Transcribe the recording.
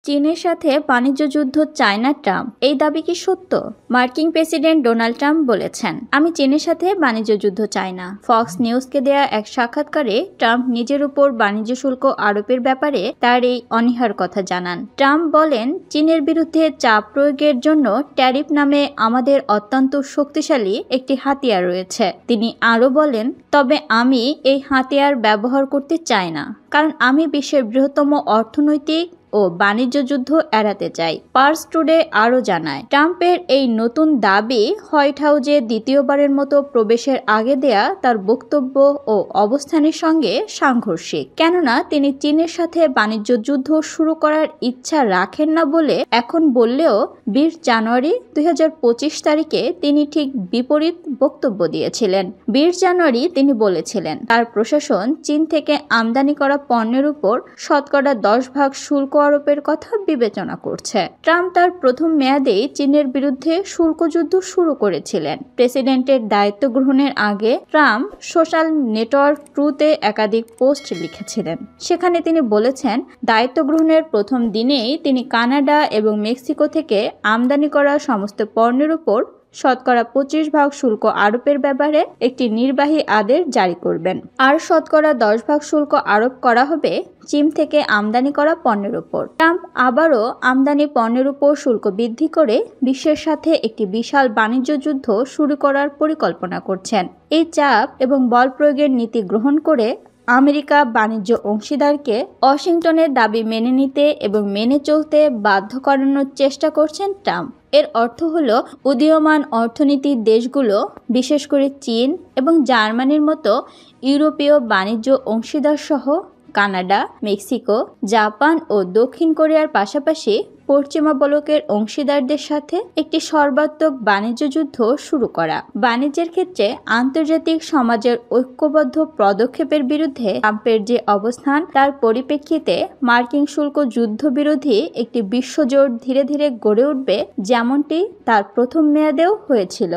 চীনের সাথে বাণিজ্য যুদ্ধ চায় না ট্রাম্প, এই দাবি কি সত্য? মার্কিন প্রেসিডেন্ট ডোনাল্ড ট্রাম্প বলেছেন, আমি চীনের সাথে বাণিজ্য যুদ্ধ চাই না। ফক্স নিউজকে দেয়া এক সাক্ষাৎকারে ট্রাম্প নিজের উপর বাণিজ্য শুল্ক আরোপের ব্যাপারে তার এই অনীহার কথা জানান। ট্রাম্প বলেন, চীনের বিরুদ্ধে চাপ প্রয়োগের জন্য ট্যারিফ নামে আমাদের অত্যন্ত শক্তিশালী একটি হাতিয়ার রয়েছে। তিনি আরও বলেন, তবে আমি এই হাতিয়ার ব্যবহার করতে চাই না, কারণ আমি বিশ্বের বৃহত্তম অর্থনৈতিক ও বাণিজ্য যুদ্ধ এড়াতে চাই। পার্স টুডে আরও জানায়, ট্রাম্পের এই নতুন দাবি হোয়াইট হাউসে দ্বিতীয়বারের মতো প্রবেশের আগে দেয়া তার বক্তব্য ও অবস্থানের সঙ্গে সাংঘর্ষিক, কেননা তিনি চীনের সাথে বাণিজ্য যুদ্ধ শুরু করার ইচ্ছা রাখেন না বলে এখন বললেও 20 জানুয়ারি 2025 তারিখে তিনি ঠিক বিপরীত বক্তব্য দিয়েছিলেন। 20 জানুয়ারি তিনি বলেছিলেন, তার প্রশাসন চীন থেকে আমদানি করা পণ্যের উপর শতকরা 10% শুল্ক আরোপের কথা বিবেচনা করছে। ট্রাম্প তার প্রথম মেয়াদেই চীনের বিরুদ্ধে শুল্ক যুদ্ধ শুরু করেছিলেন। প্রেসিডেন্টের দায়িত্ব গ্রহণের আগে ট্রাম্প সোশ্যাল নেটওয়ার্ক ট্রুথে একাধিক পোস্ট লিখেছিলেন। সেখানে তিনি বলেছেন, দায়িত্ব গ্রহণের প্রথম দিনেই তিনি কানাডা এবং মেক্সিকো থেকে আমদানি করা সমস্ত পণ্যের উপর শতকরা 25% শুল্ক আরোপের ব্যাপারে একটি নির্বাহী আদেশ জারি করবেন, আর শতকরা 10% শুল্ক আরোপ করা হবে চীন থেকে আমদানি করা পণ্যের উপর। ট্রাম্প আবারও আমদানি পণ্যের উপর শুল্ক বৃদ্ধি করে বিশ্বের সাথে একটি বিশাল বাণিজ্য যুদ্ধ শুরু করার পরিকল্পনা করছেন। এই চাপ এবং বল প্রয়োগের নীতি গ্রহণ করে আমেরিকা বাণিজ্য অংশীদারকে ওয়াশিংটনের দাবি মেনে নিতে এবং মেনে চলতে বাধ্য করানোর চেষ্টা করছেন ট্রাম্প। এর অর্থ হলো, উদীয়মান অর্থনীতির দেশগুলো, বিশেষ করে চীন এবং জার্মানির মতো ইউরোপীয় বাণিজ্য অংশীদার সহ কানাডা, মেক্সিকো, জাপান ও দক্ষিণ কোরিয়ার পাশাপাশি পশ্চিমা ব্লকের অংশীদারদের সাথে একটি সর্বাত্মক বাণিজ্য যুদ্ধ শুরু করা। বাণিজ্যের ক্ষেত্রে আন্তর্জাতিক সমাজের ঐক্যবদ্ধ পদক্ষেপের বিরুদ্ধে ট্রাম্পের যে অবস্থান, তার পরিপ্রেক্ষিতে মার্কিন শুল্ক যুদ্ধ বিরোধী একটি বিশ্বজোট ধীরে ধীরে গড়ে উঠবে, যেমনটি তার প্রথম মেয়াদেও হয়েছিল।